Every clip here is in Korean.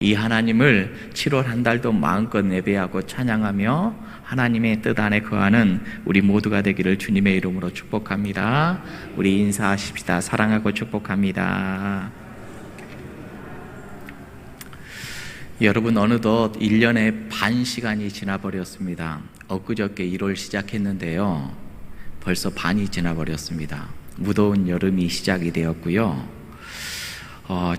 이 하나님을 7월 한 달도 마음껏 예배하고 찬양하며 하나님의 뜻 안에 거하는 우리 모두가 되기를 주님의 이름으로 축복합니다. 우리 인사하십시다. 사랑하고 축복합니다. 여러분, 어느덧 1년의 반 시간이 지나버렸습니다. 엊그저께 1월 시작했는데요, 벌써 반이 지나버렸습니다. 무더운 여름이 시작이 되었고요.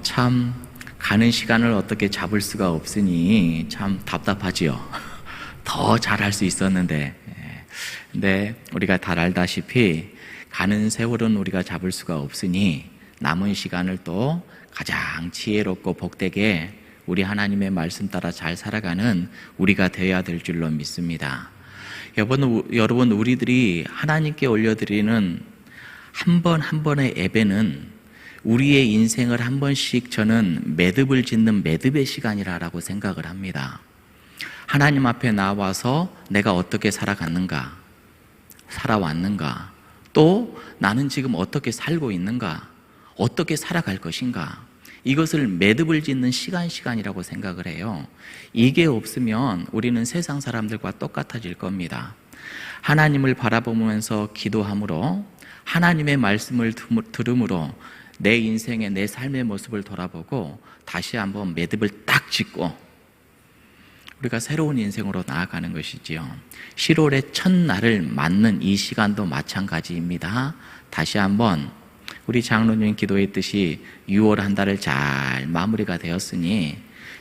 참 가는 시간을 어떻게 잡을 수가 없으니 참 답답하지요. 더 잘할 수 있었는데. 근데 우리가 다 알다시피 가는 세월은 우리가 잡을 수가 없으니 남은 시간을 또 가장 지혜롭고 복되게 우리 하나님의 말씀 따라 잘 살아가는 우리가 되어야 될 줄로 믿습니다. 여러분, 우리들이 하나님께 올려드리는 한 번 한 번의 예배는 우리의 인생을 한 번씩 저는 매듭을 짓는 매듭의 시간이라고 생각을 합니다. 하나님 앞에 나와서 내가 어떻게 살아왔는가, 또 나는 지금 어떻게 살고 있는가, 어떻게 살아갈 것인가, 이것을 매듭을 짓는 시간이라고 생각을 해요. 이게 없으면 우리는 세상 사람들과 똑같아질 겁니다. 하나님을 바라보면서 기도함으로, 하나님의 말씀을 들음으로 내 인생의, 내 삶의 모습을 돌아보고 다시 한번 매듭을 딱 짓고 우리가 새로운 인생으로 나아가는 것이지요. 10월의 첫날을 맞는 이 시간도 마찬가지입니다. 다시 한번 우리 장로님 기도했듯이 6월 한 달을 잘 마무리가 되었으니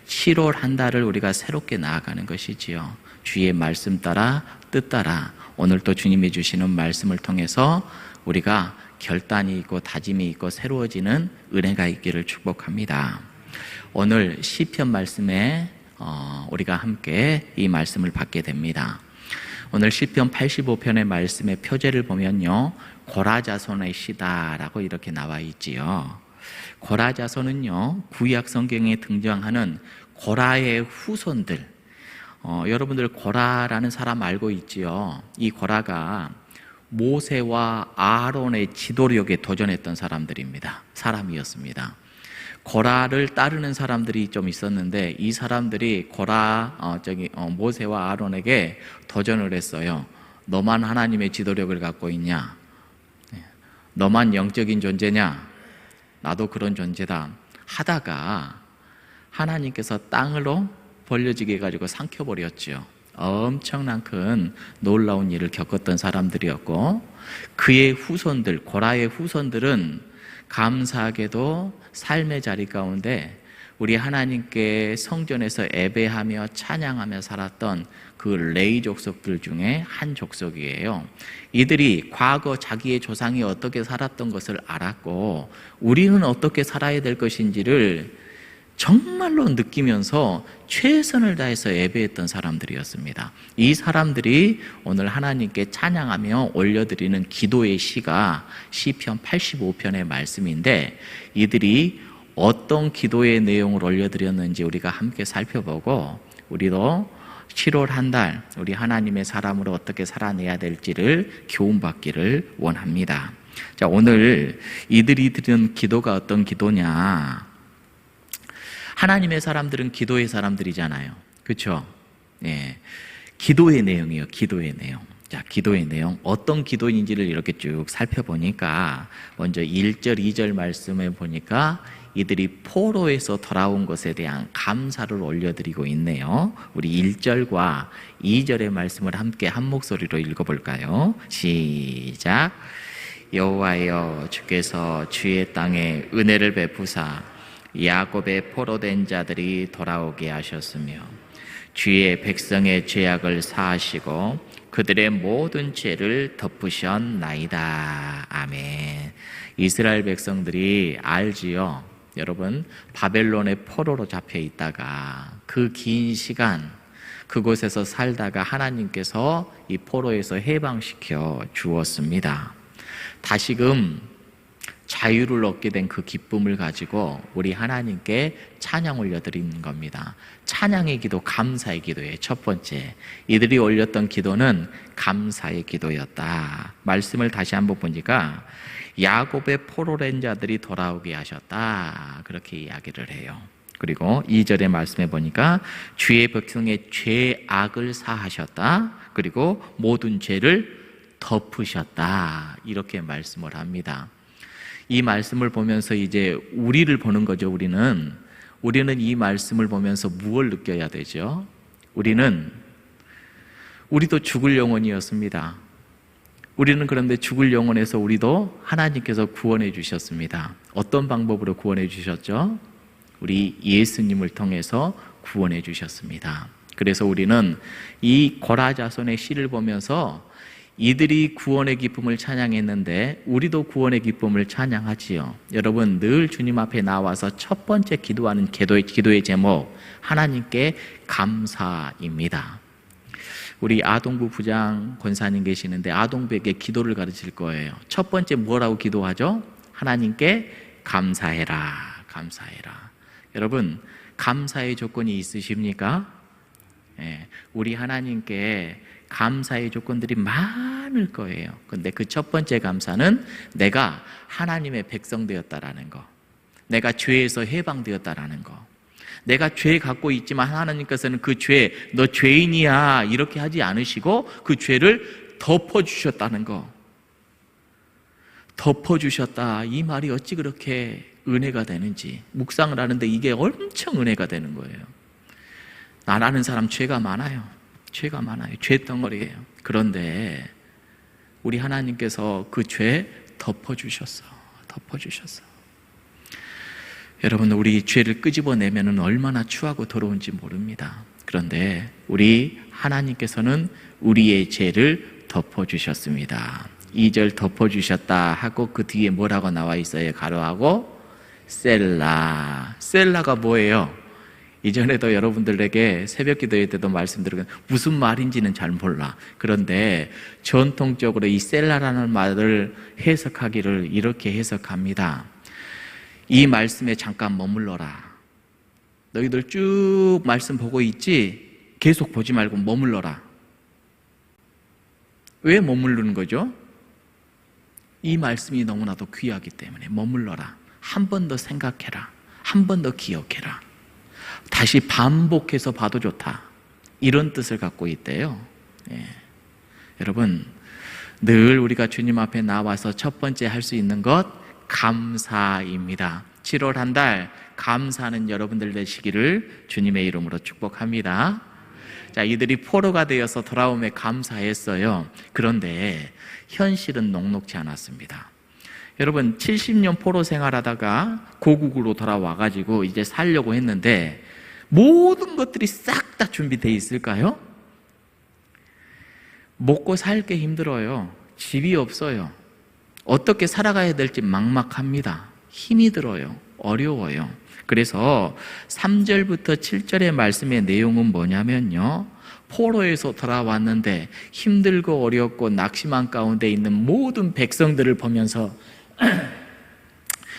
7월 한 달을 우리가 새롭게 나아가는 것이지요. 주의 말씀 따라, 뜻 따라 오늘 또 주님이 주시는 말씀을 통해서 우리가 결단이 있고 다짐이 있고 새로워지는 은혜가 있기를 축복합니다. 오늘 시편 말씀에 우리가 함께 이 말씀을 받게 됩니다. 오늘 시편 85편의 말씀의 표제를 보면요, 고라자손의 시다라고 이렇게 나와 있지요. 고라자손은요, 구약 성경에 등장하는 고라의 후손들. 여러분들 고라라는 사람 알고 있지요? 이 고라가 모세와 아론의 지도력에 도전했던 사람이었습니다. 고라를 따르는 사람들이 좀 있었는데 이 사람들이 모세와 아론에게 도전을 했어요. 너만 하나님의 지도력을 갖고 있냐? 너만 영적인 존재냐? 나도 그런 존재다 하다가 하나님께서 땅으로 벌려지게 해가지고 삼켜버렸죠. 엄청난 큰 놀라운 일을 겪었던 사람들이었고, 그의 후손들, 고라의 후손들은 감사하게도 삶의 자리 가운데 우리 하나님께 성전에서 예배하며 찬양하며 살았던 그 레위 족속들 중에 한 족속이에요. 이들이 과거 자기의 조상이 어떻게 살았던 것을 알았고 우리는 어떻게 살아야 될 것인지를 정말로 느끼면서 최선을 다해서 예배했던 사람들이었습니다. 이 사람들이 오늘 하나님께 찬양하며 올려드리는 기도의 시가 시편 85편의 말씀인데, 이들이 어떤 기도의 내용을 올려드렸는지 우리가 함께 살펴보고 우리도 7월 한 달 우리 하나님의 사람으로 어떻게 살아내야 될지를 교훈받기를 원합니다. 자, 오늘 이들이 드린 기도가 어떤 기도냐? 하나님의 사람들은 기도의 사람들이잖아요. 그렇죠? 예. 기도의 내용이에요. 기도의 내용. 자, 기도의 내용. 어떤 기도인지를 이렇게 쭉 살펴보니까 먼저 1절, 2절 말씀에 보니까 이들이 포로에서 돌아온 것에 대한 감사를 올려드리고 있네요. 우리 1절과 2절의 말씀을 함께 한 목소리로 읽어볼까요? 시작. 여호와여, 주께서 주의 땅에 은혜를 베푸사 야곱의 포로된 자들이 돌아오게 하셨으며 주의 백성의 죄악을 사하시고 그들의 모든 죄를 덮으셨나이다. 아멘. 이스라엘 백성들이 알지요. 여러분, 바벨론의 포로로 잡혀 있다가 그 긴 시간 그곳에서 살다가 하나님께서 이 포로에서 해방시켜 주었습니다. 다시금 자유를 얻게 된 그 기쁨을 가지고 우리 하나님께 찬양 올려드리는 겁니다. 찬양의 기도, 감사의 기도예요. 첫 번째, 이들이 올렸던 기도는 감사의 기도였다. 말씀을 다시 한번 보니까 야곱의 포로된 자들이 돌아오게 하셨다, 그렇게 이야기를 해요. 그리고 2절의 말씀에 보니까 주의 백성의 죄악을 사하셨다. 그리고 모든 죄를 덮으셨다. 이렇게 말씀을 합니다. 이 말씀을 보면서 이제 우리를 보는 거죠. 우리는 이 말씀을 보면서 무엇을 느껴야 되죠? 우리도 죽을 영혼이었습니다. 우리는 그런데 죽을 영혼에서 우리도 하나님께서 구원해 주셨습니다. 어떤 방법으로 구원해 주셨죠? 우리 예수님을 통해서 구원해 주셨습니다. 그래서 우리는 이 고라자손의 시를 보면서 이들이 구원의 기쁨을 찬양했는데 우리도 구원의 기쁨을 찬양하지요. 여러분, 늘 주님 앞에 나와서 첫 번째 기도하는 기도의 제목, 하나님께 감사입니다. 우리 아동부 부장 권사님 계시는데 아동부에게 기도를 가르칠 거예요. 첫 번째 뭐라고 기도하죠? 하나님께 감사해라, 감사해라. 여러분, 감사의 조건이 있으십니까? 우리 하나님께 감사의 조건들이 많을 거예요. 근데 그 첫 번째 감사는 내가 하나님의 백성 되었다라는 거, 내가 죄에서 해방되었다라는 거, 내가 죄 갖고 있지만 하나님께서는 그 죄, 너 죄인이야 이렇게 하지 않으시고 그 죄를 덮어주셨다는 거. 덮어주셨다, 이 말이 어찌 그렇게 은혜가 되는지 묵상을 하는데 이게 엄청 은혜가 되는 거예요. 나라는 사람 죄가 많아요. 죄덩어리예요. 그런데 우리 하나님께서 그 죄 덮어주셨어. 여러분, 우리 죄를 끄집어내면 얼마나 추하고 더러운지 모릅니다. 그런데 우리 하나님께서는 우리의 죄를 덮어주셨습니다. 2절 덮어주셨다 하고 그 뒤에 뭐라고 나와 있어요? 가로하고 셀라가 뭐예요? 이전에도 여러분들에게 새벽 기도회 때도 말씀드리고 무슨 말인지는 잘 몰라. 그런데 전통적으로 이 셀라라는 말을 해석하기를 이렇게 해석합니다. 이 말씀에 잠깐 머물러라. 너희들 쭉 말씀 보고 있지? 계속 보지 말고 머물러라. 왜 머무르는 거죠? 이 말씀이 너무나도 귀하기 때문에 머물러라. 한 번 더 생각해라. 한 번 더 기억해라. 다시 반복해서 봐도 좋다. 이런 뜻을 갖고 있대요. 여러분, 늘 우리가 주님 앞에 나와서 첫 번째 할 수 있는 것 감사입니다. 7월 한 달 감사하는 여러분들 되시기를 주님의 이름으로 축복합니다. 자, 이들이 포로가 되어서 돌아옴에 감사했어요. 그런데 현실은 녹록지 않았습니다. 여러분, 70년 포로 생활하다가 고국으로 돌아와가지고 이제 살려고 했는데 모든 것들이 싹 다 준비되어 있을까요? 먹고 살게 힘들어요. 집이 없어요. 어떻게 살아가야 될지 막막합니다. 힘이 들어요. 어려워요. 그래서 3절부터 7절의 말씀의 내용은 뭐냐면요, 포로에서 돌아왔는데 힘들고 어렵고 낙심한 가운데 있는 모든 백성들을 보면서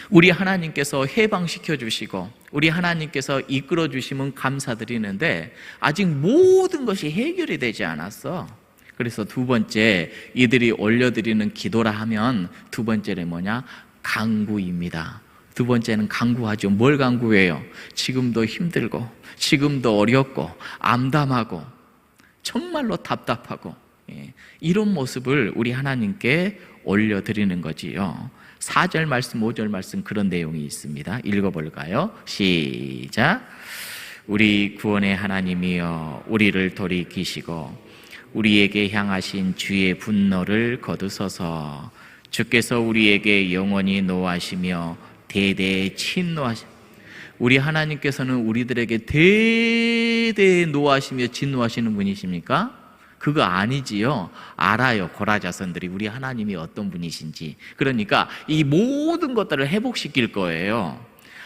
우리 하나님께서 해방시켜 주시고 우리 하나님께서 이끌어 주시면 감사드리는데 아직 모든 것이 해결이 되지 않았어. 그래서 두 번째, 이들이 올려드리는 기도라 하면 두 번째는 뭐냐? 간구입니다. 두 번째는 간구하죠. 뭘 간구해요? 지금도 힘들고 지금도 어렵고 암담하고 정말로 답답하고 이런 모습을 우리 하나님께 올려드리는 거지요. 4절 말씀, 5절 말씀 그런 내용이 있습니다. 읽어볼까요? 시작. 우리 구원의 하나님이여, 우리를 돌이키시고 우리에게 향하신 주의 분노를 거두소서. 주께서 우리에게 영원히 노하시며 대대에 진노하시. 우리 하나님께서는 우리들에게 대대에 노하시며 진노하시는 분이십니까? 그거 아니지요. 알아요. 고라자손들이 우리 하나님이 어떤 분이신지. 그러니까 이 모든 것들을 회복시킬 거예요.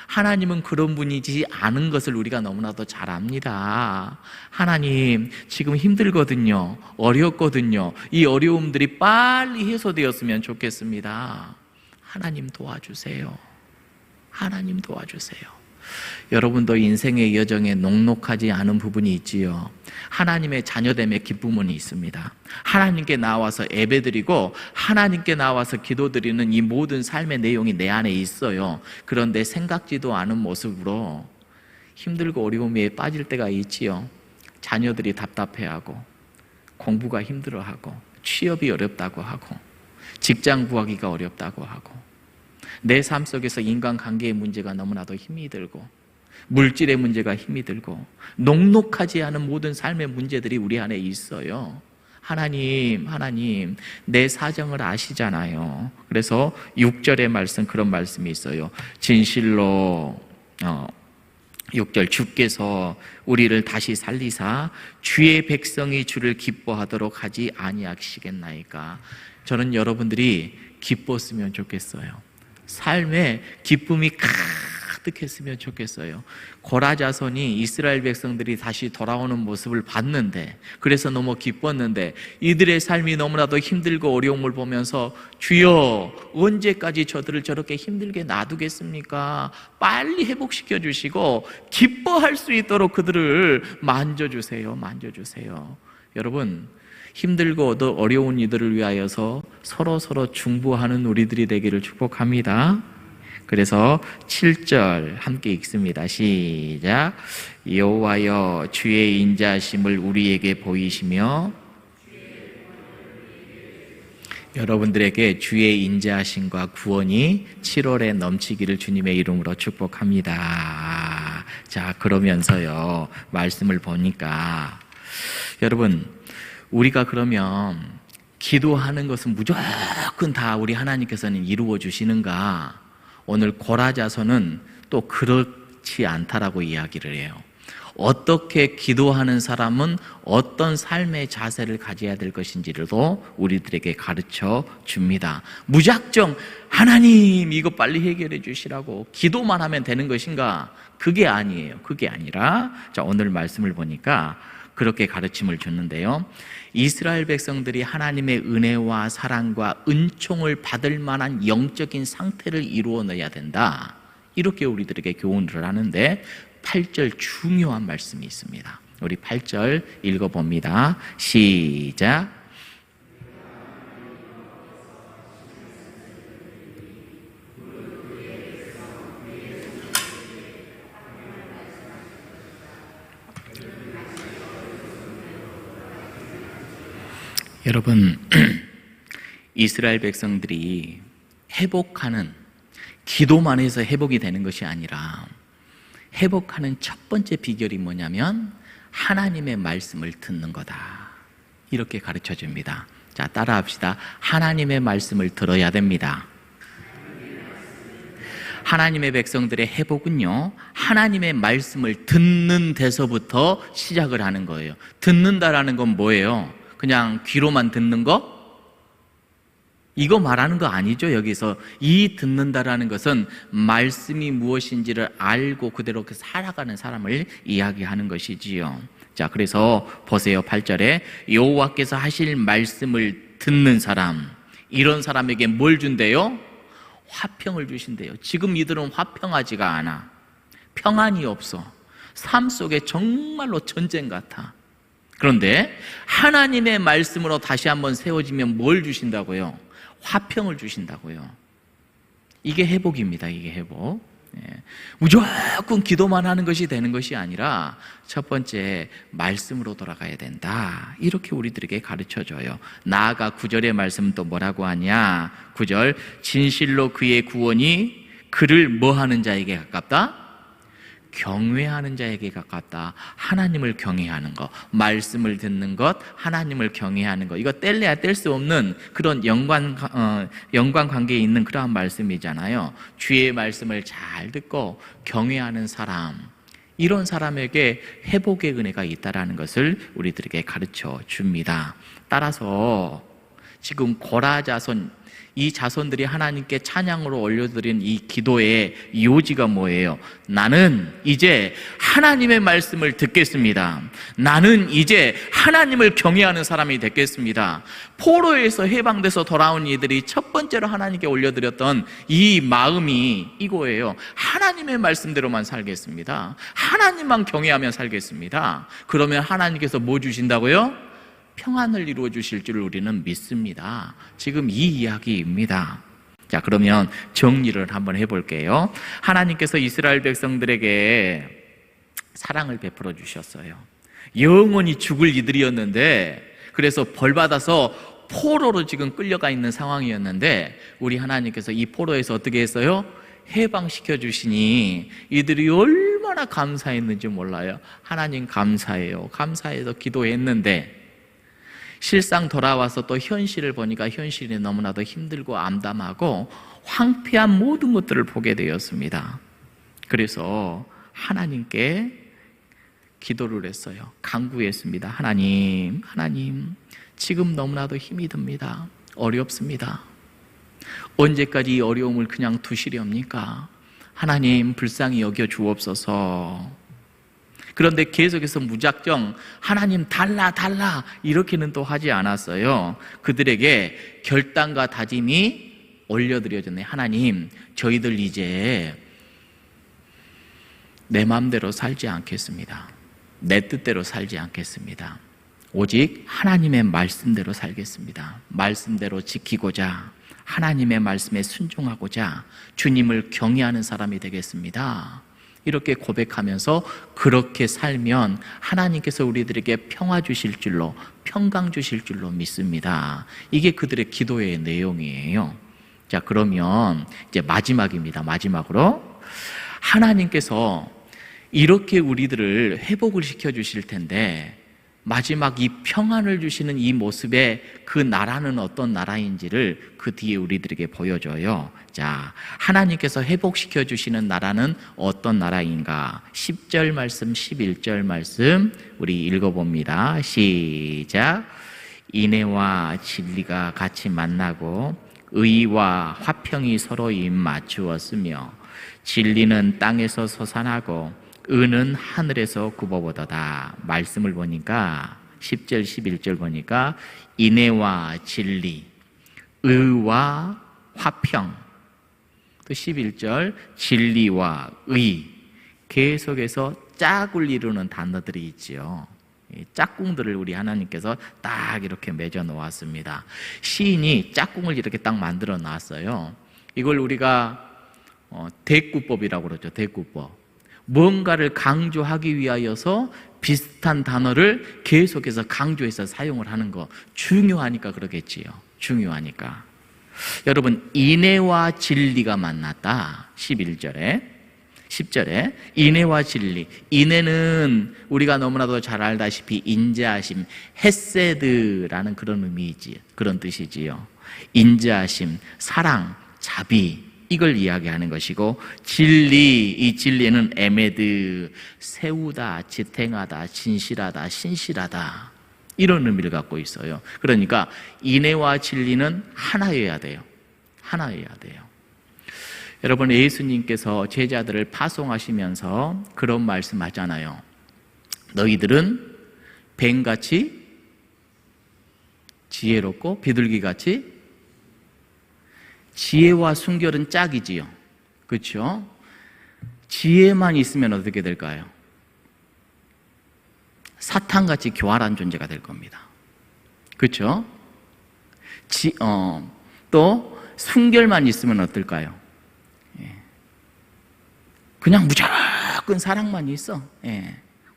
하나님은 그런 분이지 않은 것을 우리가 너무나도 잘 압니다. 하나님, 지금 힘들거든요. 어렵거든요. 이 어려움들이 빨리 해소되었으면 좋겠습니다. 하나님 도와주세요. 하나님 도와주세요. 여러분도 인생의 여정에 녹록하지 않은 부분이 있지요. 하나님의 자녀됨의 기쁨은 있습니다. 하나님께 나와서 예배드리고 하나님께 나와서 기도드리는 이 모든 삶의 내용이 내 안에 있어요. 그런데 생각지도 않은 모습으로 힘들고 어려움에 빠질 때가 있지요. 자녀들이 답답해하고 공부가 힘들어하고 취업이 어렵다고 하고 직장 구하기가 어렵다고 하고 내 삶 속에서 인간관계의 문제가 너무나도 힘이 들고 물질의 문제가 힘이 들고 녹록하지 않은 모든 삶의 문제들이 우리 안에 있어요. 하나님 내 사정을 아시잖아요. 그래서 6절의 말씀, 그런 말씀이 있어요. 진실로 6절, 주께서 우리를 다시 살리사 주의 백성이 주를 기뻐하도록 하지 아니하시겠나이까. 저는 여러분들이 기뻤으면 좋겠어요. 삶에 기쁨이 가득했으면 좋겠어요. 고라 자손이 이스라엘 백성들이 다시 돌아오는 모습을 봤는데, 그래서 너무 기뻤는데, 이들의 삶이 너무나도 힘들고 어려움을 보면서 주여 언제까지 저들을 저렇게 힘들게 놔두겠습니까? 빨리 회복시켜 주시고 기뻐할 수 있도록 그들을 만져주세요. 여러분, 힘들고 어려운 이들을 위하여서 서로 중보하는 우리들이 되기를 축복합니다. 그래서 7절 함께 읽습니다. 시작. 여호와여 주의 인자하심을 우리에게 보이시며, 여러분들에게 주의 인자하심과 구원이 7월에 넘치기를 주님의 이름으로 축복합니다. 자, 그러면서요, 말씀을 보니까 여러분, 우리가 그러면 기도하는 것은 무조건 다 우리 하나님께서는 이루어 주시는가? 오늘 고라 자손은 또 그렇지 않다라고 이야기를 해요. 어떻게 기도하는 사람은 어떤 삶의 자세를 가져야 될 것인지도 우리들에게 가르쳐 줍니다. 무작정 하나님 이거 빨리 해결해 주시라고 기도만 하면 되는 것인가? 그게 아니에요. 그게 아니라, 자, 오늘 말씀을 보니까 그렇게 가르침을 줬는데요. 이스라엘 백성들이 하나님의 은혜와 사랑과 은총을 받을 만한 영적인 상태를 이루어내야 된다, 이렇게 우리들에게 교훈을 하는데 8절 중요한 말씀이 있습니다. 우리 8절 읽어봅니다. 시작. 여러분, 이스라엘 백성들이 회복하는, 기도만 해서 회복이 되는 것이 아니라 회복하는 첫 번째 비결이 뭐냐면 하나님의 말씀을 듣는 거다, 이렇게 가르쳐 줍니다. 자, 따라합시다. 하나님의 말씀을 들어야 됩니다. 하나님의 백성들의 회복은요, 하나님의 말씀을 듣는 데서부터 시작을 하는 거예요. 듣는다라는 건 뭐예요? 그냥 귀로만 듣는 거? 이거 말하는 거 아니죠. 여기서 이 듣는다라는 것은 말씀이 무엇인지를 알고 그대로 살아가는 사람을 이야기하는 것이지요. 자, 그래서 보세요. 8절에 여호와께서 하실 말씀을 듣는 사람, 이런 사람에게 뭘 준대요? 화평을 주신대요. 지금 이들은 화평하지가 않아. 평안이 없어. 삶 속에 정말로 전쟁 같아. 그런데 하나님의 말씀으로 다시 한번 세워지면 뭘 주신다고요? 화평을 주신다고요. 이게 회복입니다. 이게 회복. 무조건 기도만 하는 것이 되는 것이 아니라 첫 번째 말씀으로 돌아가야 된다, 이렇게 우리들에게 가르쳐줘요. 나아가 9절의 말씀 또 뭐라고 하냐? 9절, 진실로 그의 구원이 그를 뭐하는 자에게 가깝다? 경외하는 자에게 가깝다. 하나님을 경외하는 것, 말씀을 듣는 것, 하나님을 경외하는 것, 이거 뗄래야 뗄 수 없는 그런 연관관계에 있는 그러한 말씀이잖아요. 주의 말씀을 잘 듣고 경외하는 사람, 이런 사람에게 회복의 은혜가 있다라는 것을 우리들에게 가르쳐 줍니다. 따라서 지금 고라 자손, 이 자손들이 하나님께 찬양으로 올려드린 이 기도의 요지가 뭐예요? 나는 이제 하나님의 말씀을 듣겠습니다. 나는 이제 하나님을 경외하는 사람이 되겠습니다. 포로에서 해방돼서 돌아온 이들이 첫 번째로 하나님께 올려드렸던 이 마음이 이거예요. 하나님의 말씀대로만 살겠습니다. 하나님만 경외하며 살겠습니다. 그러면 하나님께서 뭐 주신다고요? 평안을 이루어 주실 줄 우리는 믿습니다. 지금 이 이야기입니다. 자, 그러면 정리를 한번 해볼게요. 하나님께서 이스라엘 백성들에게 사랑을 베풀어 주셨어요. 영원히 죽을 이들이었는데, 그래서 벌받아서 포로로 지금 끌려가 있는 상황이었는데 우리 하나님께서 이 포로에서 어떻게 했어요? 해방시켜 주시니 이들이 얼마나 감사했는지 몰라요. 하나님 감사해요. 감사해서 기도했는데 실상 돌아와서 또 현실을 보니까 현실이 너무나도 힘들고 암담하고 황폐한 모든 것들을 보게 되었습니다. 그래서 하나님께 기도를 했어요. 간구했습니다. 하나님, 지금 너무나도 힘이 듭니다. 어렵습니다. 언제까지 이 어려움을 그냥 두시렵니까? 하나님, 불쌍히 여겨 주옵소서. 그런데 계속해서 무작정 하나님 달라 이렇게는 또 하지 않았어요. 그들에게 결단과 다짐이 올려드려졌네요. 하나님, 저희들 이제 내 마음대로 살지 않겠습니다. 내 뜻대로 살지 않겠습니다. 오직 하나님의 말씀대로 살겠습니다. 말씀대로 지키고자, 하나님의 말씀에 순종하고자 주님을 경외하는 사람이 되겠습니다. 이렇게 고백하면서 그렇게 살면 하나님께서 우리들에게 평화 주실 줄로, 평강 주실 줄로 믿습니다. 이게 그들의 기도의 내용이에요. 자, 그러면 이제 마지막입니다. 마지막으로 하나님께서 이렇게 우리들을 회복을 시켜주실 텐데 마지막 이 평안을 주시는 이 모습에 그 나라는 어떤 나라인지를 그 뒤에 우리들에게 보여줘요. 자, 하나님께서 회복시켜 주시는 나라는 어떤 나라인가? 10절 말씀, 11절 말씀 우리 읽어봅니다. 시작. 인애와 진리가 같이 만나고 의와 화평이 서로 입맞추었으며 진리는 땅에서 솟아나고 의는 하늘에서 굽어보도다. 말씀을 보니까 10절 11절 보니까 인애와 진리, 의와 화평, 또 11절 진리와 의, 계속해서 짝을 이루는 단어들이 있지요. 짝꿍들을 우리 하나님께서 딱 이렇게 맺어 놓았습니다. 시인이 짝꿍을 이렇게 딱 만들어 놨어요. 이걸 우리가 대꾸법이라고 그러죠. 대꾸법. 뭔가를 강조하기 위하여서 비슷한 단어를 계속해서 강조해서 사용을 하는 거 중요하니까 그러겠지요. 중요하니까. 여러분, 인애와 진리가 만났다. 11절에 10절에 인애와 진리. 인애는 우리가 너무나도 잘 알다시피 인자하심, 헤세드라는 그런 의미이지, 그런 뜻이지요. 인자하심, 사랑, 자비, 이걸 이야기하는 것이고, 진리, 이 진리는 에메드, 세우다, 지탱하다, 진실하다, 신실하다, 이런 의미를 갖고 있어요. 그러니까 인애와 진리는 하나여야 돼요. 하나여야 돼요. 여러분, 예수님께서 제자들을 파송하시면서 그런 말씀 하잖아요. 너희들은 뱀같이 지혜롭고 비둘기같이, 지혜와 순결은 짝이지요. 그렇죠? 지혜만 있으면 어떻게 될까요? 사탄같이 교활한 존재가 될 겁니다. 그렇죠? 또 순결만 있으면 어떨까요? 그냥 무조건 사랑만 있어.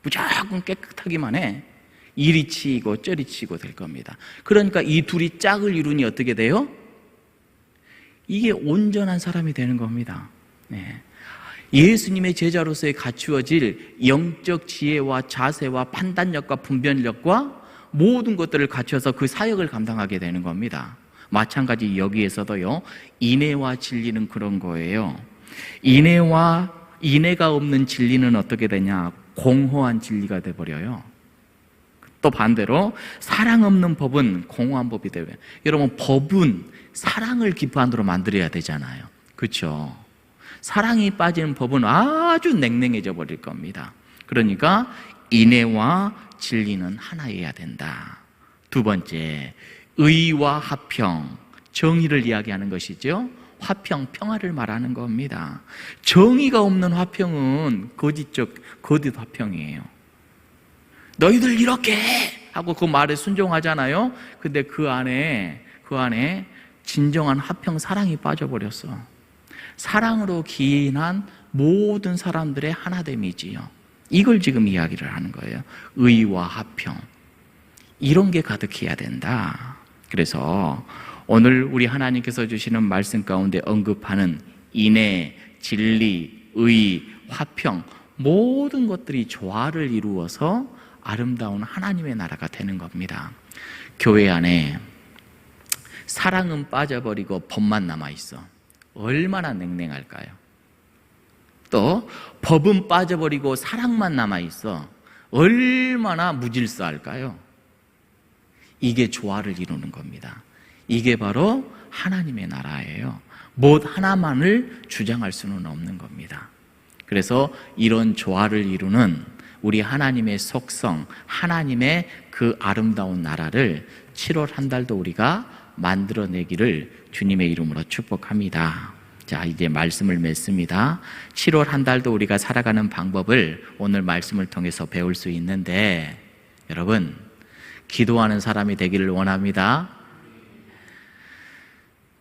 무조건 깨끗하기만 해. 이리 치이고 저리 치고 될 겁니다. 그러니까 이 둘이 짝을 이루니 어떻게 돼요? 이게 온전한 사람이 되는 겁니다. 예수님의 제자로서의 갖추어질 영적 지혜와 자세와 판단력과 분별력과 모든 것들을 갖춰서 그 사역을 감당하게 되는 겁니다. 마찬가지 여기에서도요, 인애와 진리는 그런 거예요. 인애가 없는 진리는 어떻게 되냐? 공허한 진리가 돼버려요. 또 반대로 사랑 없는 법은 공허한 법이 돼요. 여러분, 법은 사랑을 기반으로 만들어야 되잖아요. 그렇죠? 사랑이 빠지는 법은 아주 냉랭해져 버릴 겁니다. 그러니까 인애와 진리는 하나여야 된다. 두 번째, 의와 화평, 정의를 이야기하는 것이죠. 화평, 평화를 말하는 겁니다. 정의가 없는 화평은 거짓 화평이에요. 너희들 이렇게 해! 하고 그 말에 순종하잖아요. 근데 그 안에 진정한 화평, 사랑이 빠져버렸어. 사랑으로 기인한 모든 사람들의 하나됨이지요. 이걸 지금 이야기를 하는 거예요. 의와 화평, 이런 게 가득해야 된다. 그래서 오늘 우리 하나님께서 주시는 말씀 가운데 언급하는 인애, 진리, 의, 화평, 모든 것들이 조화를 이루어서 아름다운 하나님의 나라가 되는 겁니다. 교회 안에 사랑은 빠져버리고 법만 남아있어. 얼마나 냉랭할까요? 또 법은 빠져버리고 사랑만 남아있어. 얼마나 무질서할까요? 이게 조화를 이루는 겁니다. 이게 바로 하나님의 나라예요. 못 하나만을 주장할 수는 없는 겁니다. 그래서 이런 조화를 이루는 우리 하나님의 속성, 하나님의 그 아름다운 나라를 7월 한 달도 우리가 만들어내기를 주님의 이름으로 축복합니다. 자, 이제 말씀을 맺습니다. 7월 한 달도 우리가 살아가는 방법을 오늘 말씀을 통해서 배울 수 있는데, 여러분, 기도하는 사람이 되기를 원합니다.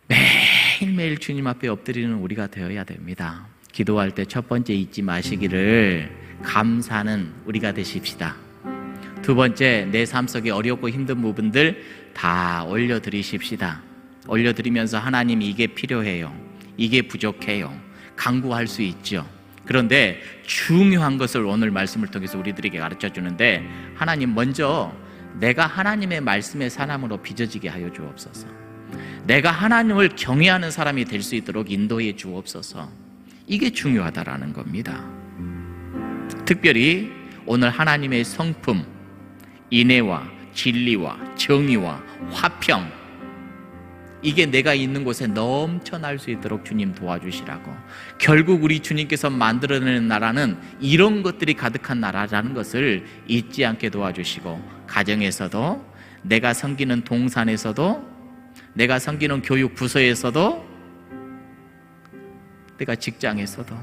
매일매일 주님 앞에 엎드리는 우리가 되어야 됩니다. 기도할 때 첫 번째 잊지 마시기를 감사하는 우리가 되십시다. 두 번째, 내 삶 속에 어렵고 힘든 부분들 다 올려드리십시다. 올려드리면서 하나님, 이게 필요해요, 이게 부족해요, 간구할 수 있죠. 그런데 중요한 것을 오늘 말씀을 통해서 우리들에게 가르쳐 주는데, 하나님, 먼저 내가 하나님의 말씀의 사람으로 빚어지게 하여 주옵소서. 내가 하나님을 경외하는 사람이 될 수 있도록 인도해 주옵소서. 이게 중요하다라는 겁니다. 특별히 오늘 하나님의 성품, 인애와 진리와 정의와 화평, 이게 내가 있는 곳에 넘쳐날 수 있도록 주님 도와주시라고. 결국 우리 주님께서 만들어내는 나라는 이런 것들이 가득한 나라라는 것을 잊지 않게 도와주시고, 가정에서도, 내가 섬기는 동산에서도, 내가 섬기는 교육 부서에서도, 내가 직장에서도,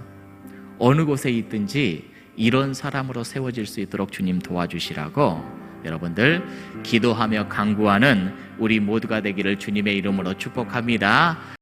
어느 곳에 있든지 이런 사람으로 세워질 수 있도록 주님 도와주시라고 여러분들 기도하며 간구하는 우리 모두가 되기를 주님의 이름으로 축복합니다.